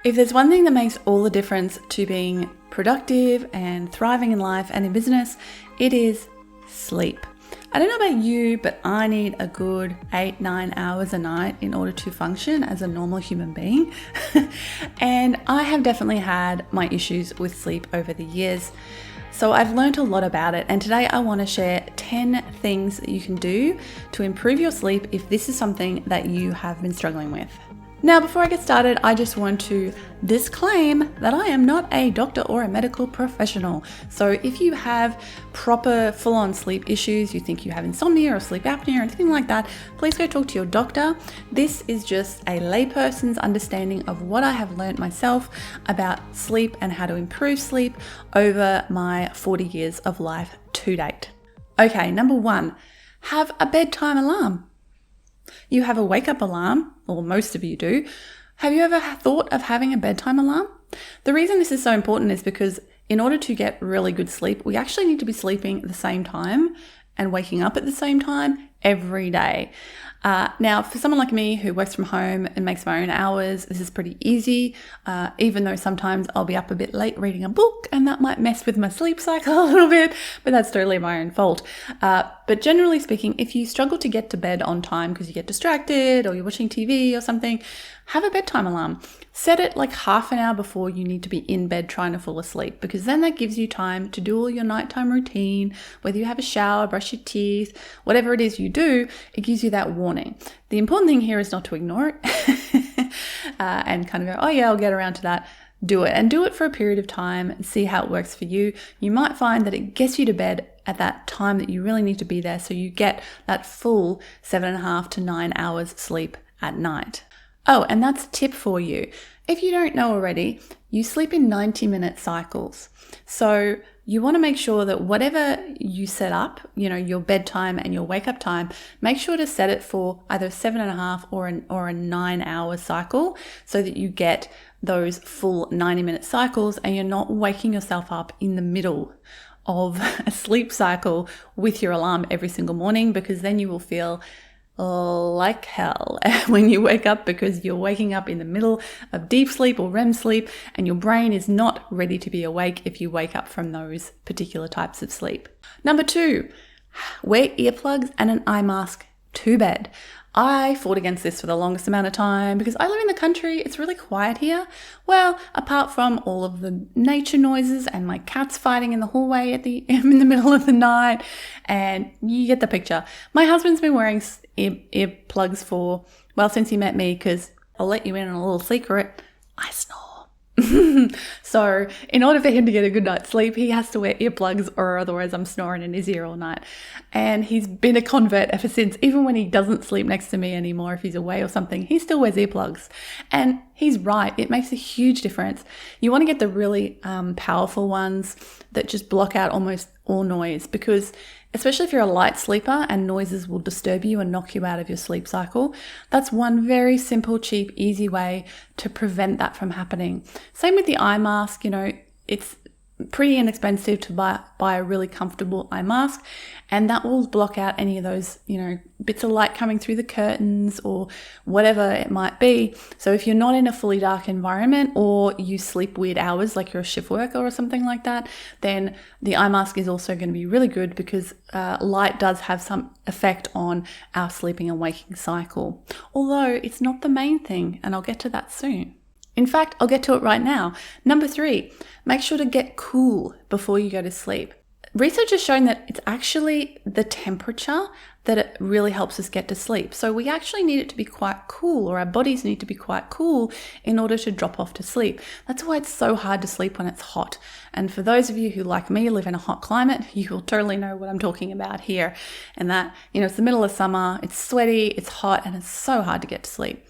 If there's one thing that makes all the difference to being productive and thriving in life and in business, it is sleep. I don't know about you, but I need a good 8-9 hours a night in order to function as a normal human being. And I have definitely had my issues with sleep over the years. So I've learned a lot about it, and today I want to share 10 things that you can do to improve your sleep if this is something that you have been struggling with. Now, before I get started, I just want to disclaim that I am not a doctor or a medical professional. So if you have proper full-on sleep issues, you think you have insomnia or sleep apnea or anything like that, please go talk to your doctor. This is just a layperson's understanding of what I have learned myself about sleep and how to improve sleep over my 40 years of life to date. Okay, number 1, have a bedtime alarm. You have a wake-up alarm, or most of you do. Have you ever thought of having a bedtime alarm? The reason this is so important is because in order to get really good sleep, we actually need to be sleeping at the same time and waking up at the same time every day. Now, for someone like me who works from home and makes my own hours, this is pretty easy, even though sometimes I'll be up a bit late reading a book and that might mess with my sleep cycle a little bit, but that's totally my own fault. But generally speaking, if you struggle to get to bed on time because you get distracted or you're watching TV or something, have a bedtime alarm. Set it like half an hour before you need to be in bed trying to fall asleep, because then that gives you time to do all your nighttime routine, whether you have a shower, brush your teeth, whatever it is you do, it gives you that warning. The important thing here is not to ignore it and kind of go, oh yeah, I'll get around to that. Do it, and do it for a period of time and see how it works for you. You might find that it gets you to bed at that time that you really need to be there, so you get that full 7.5 to 9 hours sleep at night. Oh, and that's a tip for you. If you don't know already, you sleep in 90-minute cycles. So you want to make sure that whatever you set up, your bedtime and your wake up time, make sure to set it for either 7.5 or a 9-hour cycle so that you get those full 90-minute cycles and you're not waking yourself up in the middle of a sleep cycle with your alarm every single morning, because then you will feel like hell when you wake up, because you're waking up in the middle of deep sleep or REM sleep and your brain is not ready to be awake if you wake up from those particular types of sleep. Number 2, wear earplugs and an eye mask to bed. I fought against this for the longest amount of time because I live in the country. It's really quiet here. Well, apart from all of the nature noises and my cats fighting in the hallway in the middle of the night, and you get the picture. My husband's been wearing earplugs since he met me, because I'll let you in on a little secret, I snore. So in order for him to get a good night's sleep, he has to wear earplugs, or otherwise I'm snoring in his ear all night. And he's been a convert ever since. Even when he doesn't sleep next to me anymore, if he's away or something, he still wears earplugs. And he's right, it makes a huge difference. You want to get the really powerful ones that just block out almost all noise, because especially if you're a light sleeper and noises will disturb you and knock you out of your sleep cycle, that's one very simple, cheap, easy way to prevent that from happening. Same with the eye mask. It's pretty inexpensive to buy a really comfortable eye mask, and that will block out any of those, bits of light coming through the curtains or whatever it might be. So if you're not in a fully dark environment, or you sleep weird hours like you're a shift worker or something like that, then the eye mask is also going to be really good, because light does have some effect on our sleeping and waking cycle. Although it's not the main thing, and I'll get to that soon. In fact, I'll get to it right now. Number 3, make sure to get cool before you go to sleep. Research has shown that it's actually the temperature that it really helps us get to sleep. So we actually need it to be quite cool, or our bodies need to be quite cool in order to drop off to sleep. That's why it's so hard to sleep when it's hot. And for those of you who, like me, live in a hot climate, you will totally know what I'm talking about here. And that, it's the middle of summer, it's sweaty, it's hot, and it's so hard to get to sleep.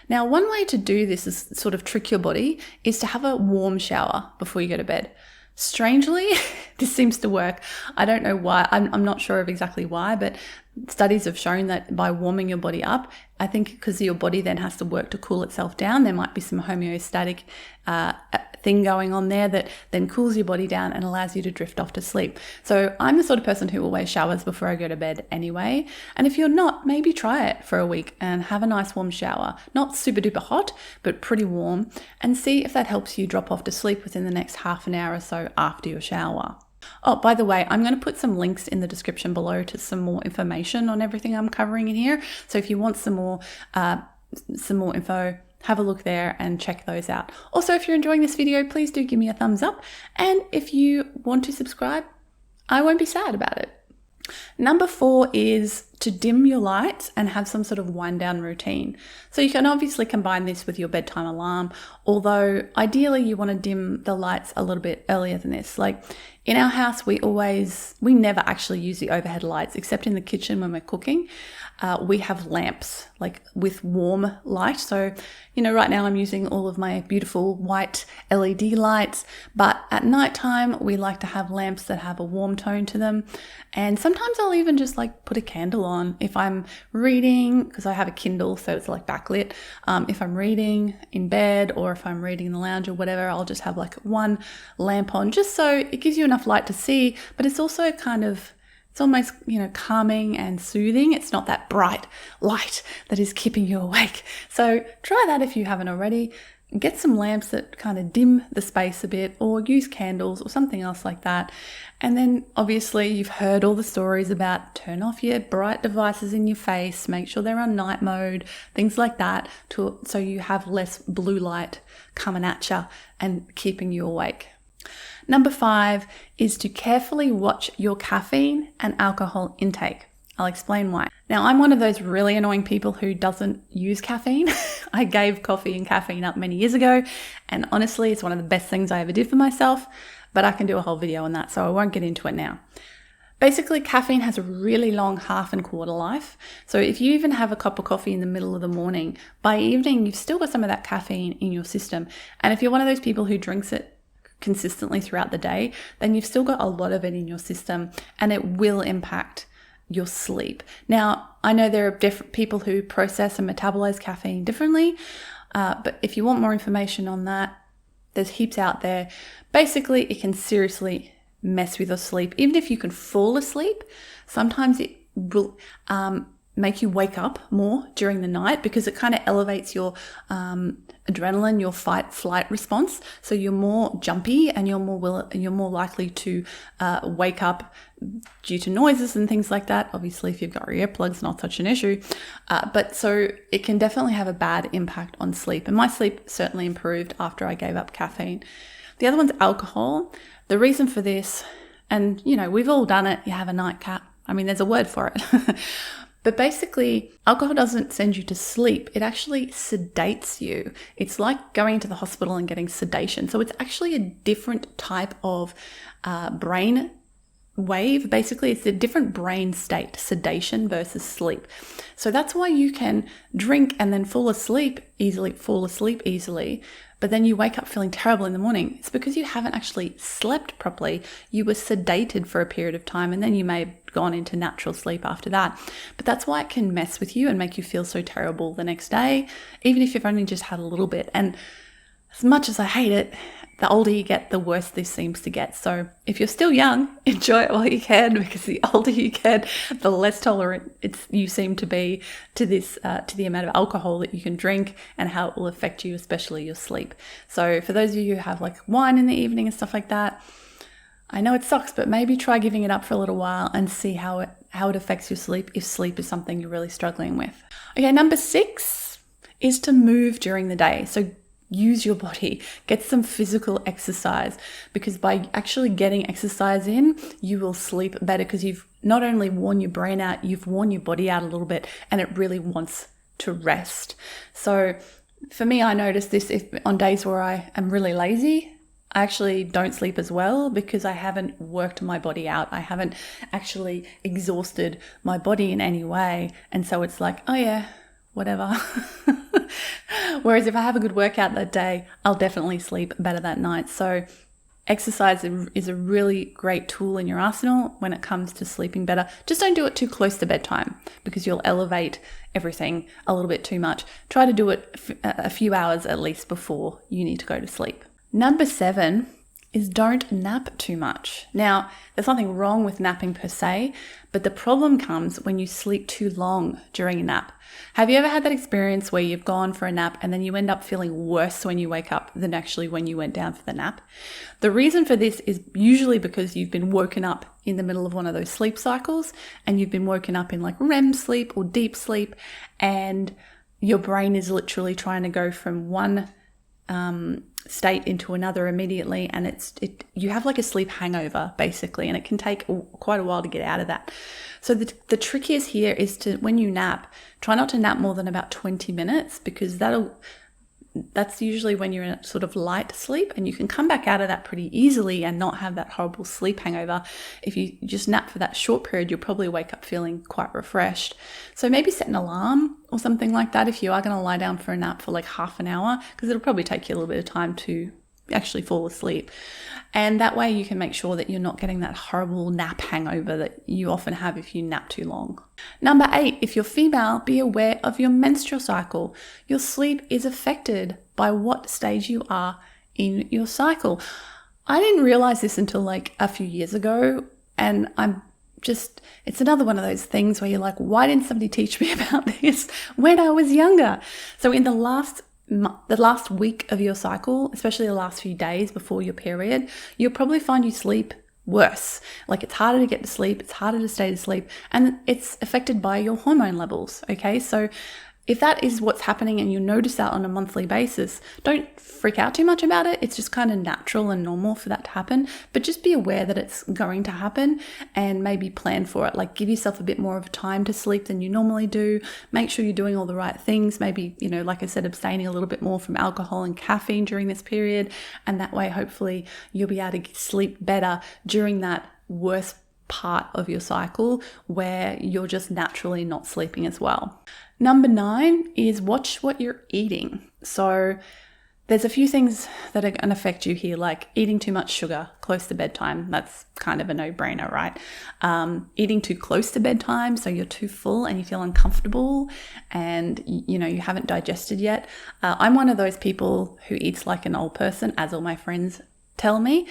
Now, one way to do this is sort of trick your body, is to have a warm shower before you go to bed. Strangely, this seems to work. I don't know why. I'm not sure of exactly why, but Studies have shown that by warming your body up, I think because your body then has to work to cool itself down, there might be some homeostatic thing going on there that then cools your body down and allows you to drift off to sleep. So I'm the sort of person who always showers before I go to bed anyway. And if you're not, maybe try it for a week and have a nice warm shower. Not super duper hot, but pretty warm, and see if that helps you drop off to sleep within the next half an hour or so after your shower. Oh, by the way, I'm going to put some links in the description below to some more information on everything I'm covering in here. So if you want some more info, have a look there and check those out. Also, if you're enjoying this video, please do give me a thumbs up. And if you want to subscribe, I won't be sad about it. Number 4 is to dim your lights and have some sort of wind down routine. So you can obviously combine this with your bedtime alarm, although ideally you want to dim the lights a little bit earlier than this. Like in our house, we never actually use the overhead lights except in the kitchen when we're cooking. We have lamps like with warm light. So, right now I'm using all of my beautiful white LED lights, but at nighttime we like to have lamps that have a warm tone to them. And sometimes I'll even just like put a candle on if I'm reading, because I have a Kindle, so it's like backlit. If I'm reading in bed or if I'm reading in the lounge or whatever, I'll just have like one lamp on just so it gives you enough light to see, but it's also it's almost, calming and soothing. It's not that bright light that is keeping you awake. So try that if you haven't already. Get some lamps that kind of dim the space a bit, or use candles or something else like that. And then obviously you've heard all the stories about turn off your bright devices in your face, make sure they're on night mode, things like that, so you have less blue light coming at you and keeping you awake. Number 5 is to carefully watch your caffeine and alcohol intake. I'll explain why. Now, I'm one of those really annoying people who doesn't use caffeine. I gave coffee and caffeine up many years ago, and honestly, it's one of the best things I ever did for myself, but I can do a whole video on that, so I won't get into it now. Basically, caffeine has a really long half and quarter life. So if you even have a cup of coffee in the middle of the morning, by evening, you've still got some of that caffeine in your system. And if you're one of those people who drinks it consistently throughout the day, then you've still got a lot of it in your system, and it will impact your sleep. Now, I know there are different people who process and metabolize caffeine differently, but if you want more information on that, there's heaps out there. Basically, it can seriously mess with your sleep. Even if you can fall asleep, sometimes it will make you wake up more during the night because it kind of elevates your adrenaline, your fight-flight response. So you're more jumpy and you're more likely to wake up due to noises and things like that. Obviously, if you've got your earplugs, not such an issue. But so it can definitely have a bad impact on sleep. And my sleep certainly improved after I gave up caffeine. The other one's alcohol. The reason for this, and we've all done it, you have a nightcap. I mean, there's a word for it. But basically, alcohol doesn't send you to sleep. It actually sedates you. It's like going to the hospital and getting sedation. So it's actually a different type of brain wave. Basically, it's a different brain state, sedation versus sleep. So that's why you can drink and then fall asleep easily, but then you wake up feeling terrible in the morning. It's because you haven't actually slept properly. You were sedated for a period of time, and then you may have gone into natural sleep after that. But that's why it can mess with you and make you feel so terrible the next day, even if you've only just had a little bit. And as much as I hate it, the older you get, the worse this seems to get. So if you're still young, enjoy it while you can, because the older you get, the less tolerant you seem to be to this, to the amount of alcohol that you can drink and how it will affect you, especially your sleep. So for those of you who have like wine in the evening and stuff like that, I know it sucks, but maybe try giving it up for a little while and see how it affects your sleep, if sleep is something you're really struggling with. Okay, number 6 is to move during the day. So use your body, get some physical exercise, because by actually getting exercise in, you will sleep better because you've not only worn your brain out, you've worn your body out a little bit, and it really wants to rest. So for me, I notice this if on days where I am really lazy, I actually don't sleep as well because I haven't worked my body out. I haven't actually exhausted my body in any way. And so it's like, oh yeah, whatever. Whereas if I have a good workout that day, I'll definitely sleep better that night. So Exercise is a really great tool in your arsenal when it comes to sleeping better. Just don't do it too close to bedtime because you'll elevate everything a little bit too much. Try to do it a few hours at least before you need to go to sleep. Number 7 is don't nap too much. Now, there's nothing wrong with napping per se, but the problem comes when you sleep too long during a nap. Have you ever had that experience where you've gone for a nap and then you end up feeling worse when you wake up than actually when you went down for the nap? The reason for this is usually because you've been woken up in the middle of one of those sleep cycles and you've been woken up in like REM sleep or deep sleep, and your brain is literally trying to go from one state into another immediately, and you have like a sleep hangover basically, and it can take quite a while to get out of that. So the trickiest here is to, when you nap, try not to nap more than about 20 minutes, because that's usually when you're in a sort of light sleep, and you can come back out of that pretty easily and not have that horrible sleep hangover. If you just nap for that short period, you'll probably wake up feeling quite refreshed. So maybe set an alarm or something like that if you are going to lie down for a nap for like half an hour, because it'll probably take you a little bit of time to actually fall asleep. And that way you can make sure that you're not getting that horrible nap hangover that you often have if you nap too long. Number 8, if you're female, be aware of your menstrual cycle. Your sleep is affected by what stage you are in your cycle. I didn't realize this until like a few years ago, and it's another one of those things where you're like, why didn't somebody teach me about this when I was younger? So in the last week of your cycle, especially the last few days before your period, you'll probably find you sleep worse. Like, it's harder to get to sleep, it's harder to stay to sleep, and it's affected by your hormone levels. Okay, so if that is what's happening and you notice that on a monthly basis, don't freak out too much about it. It's just kind of natural and normal for that to happen, but just be aware that it's going to happen and maybe plan for it. Like, give yourself a bit more of time to sleep than you normally do. Make sure you're doing all the right things. Maybe, like I said, abstaining a little bit more from alcohol and caffeine during this period. And that way, hopefully you'll be able to sleep better during that worst part of your cycle where you're just naturally not sleeping as well. Number 9 is watch what you're eating. So there's a few things that are going to affect you here, like eating too much sugar close to bedtime. That's kind of a no-brainer, right? Eating too close to bedtime, so you're too full and you feel uncomfortable and you haven't digested yet. I'm one of those people who eats like an old person, as all my friends tell me.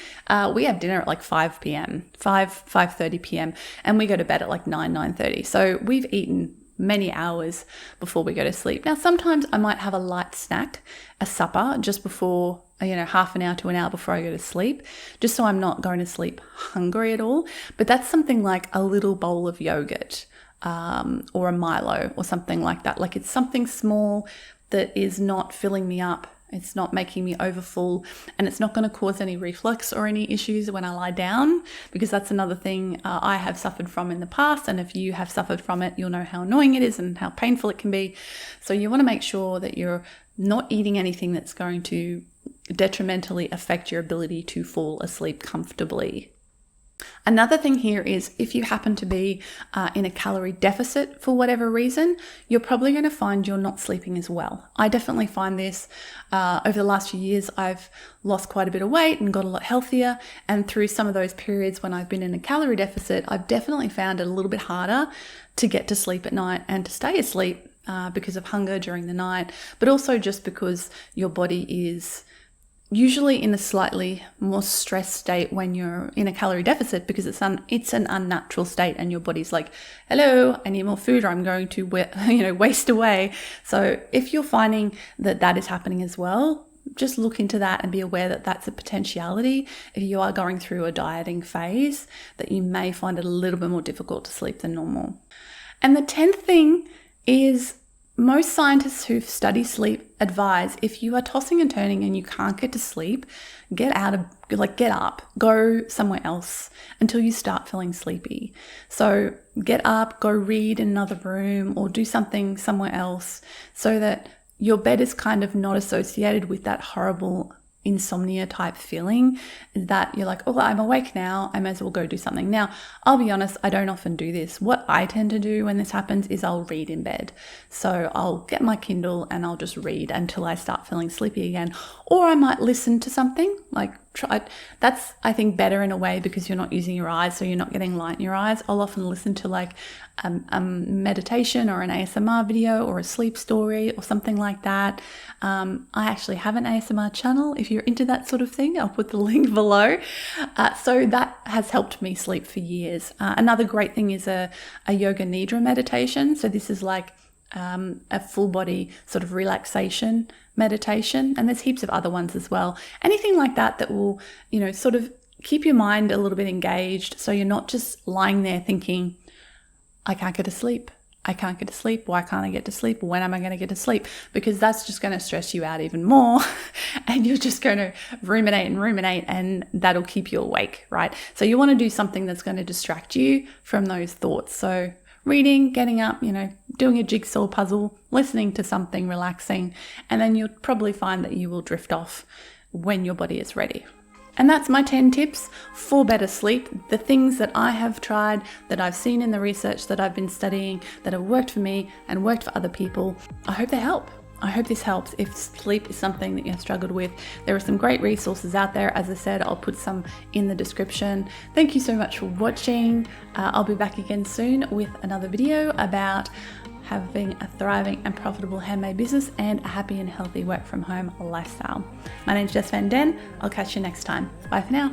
We have dinner at like 5 p.m., 5:30 p.m., and we go to bed at like 9:30. So we've eaten many hours before we go to sleep. Now, sometimes I might have a light snack, a supper, just before, half an hour to an hour before I go to sleep, just so I'm not going to sleep hungry at all. But that's something like a little bowl of yogurt or a Milo or something like that. Like, it's something small that is not filling me up. It's not making me overfull, and it's not going to cause any reflux or any issues when I lie down, because that's another thing I have suffered from in the past. And if you have suffered from it, you'll know how annoying it is and how painful it can be. So you want to make sure that you're not eating anything that's going to detrimentally affect your ability to fall asleep comfortably. Another thing here is, if you happen to be in a calorie deficit for whatever reason, you're probably going to find you're not sleeping as well. I definitely find this over the last few years. I've lost quite a bit of weight and got a lot healthier. And through some of those periods when I've been in a calorie deficit, I've definitely found it a little bit harder to get to sleep at night and to stay asleep because of hunger during the night, but also just because your body is usually in a slightly more stressed state when you're in a calorie deficit, because it's an unnatural state and your body's like, hello, I need more food or I'm going to waste away. So if you're finding that is happening as well, just look into that and be aware that that's a potentiality. If you are going through a dieting phase, that you may find it a little bit more difficult to sleep than normal. And the 10th thing is, most scientists who study sleep advise, if you are tossing and turning and you can't get to sleep, get up, go somewhere else until you start feeling sleepy. So get up, go read in another room or do something somewhere else, so that your bed is kind of not associated with that horrible insomnia type feeling, that you're like, oh, I'm awake now, I may as well go do something. Now, I'll be honest, I don't often do this. What I tend to do when this happens is I'll read in bed. So I'll get my Kindle and I'll just read until I start feeling sleepy again. Or I might listen to something, like That's, I think, better in a way because you're not using your eyes, so you're not getting light in your eyes. I'll often listen to like a meditation or an ASMR video or a sleep story or something like that. I actually have an ASMR channel. If you're into that sort of thing, I'll put the link below. So that has helped me sleep for years. Another great thing is a yoga nidra meditation. So this is like a full body sort of relaxation meditation, and there's heaps of other ones as well. Anything like that will, sort of keep your mind a little bit engaged, so you're not just lying there thinking, I can't get to sleep. I can't get to sleep. Why can't I get to sleep? When am I going to get to sleep? Because that's just going to stress you out even more and you're just going to ruminate and that'll keep you awake, right? So you want to do something that's going to distract you from those thoughts. So reading, getting up, doing a jigsaw puzzle, listening to something relaxing, and then you'll probably find that you will drift off when your body is ready. And that's my 10 tips for better sleep. The things that I have tried, that I've seen in the research that I've been studying, that have worked for me and worked for other people. I hope they help. I hope this helps. If sleep is something that you've struggled with, there are some great resources out there. As I said, I'll put some in the description. Thank you so much for watching. I'll be back again soon with another video about having a thriving and profitable handmade business and a happy and healthy work from home lifestyle. My name's Jess Van Den. I'll catch you next time. Bye for now.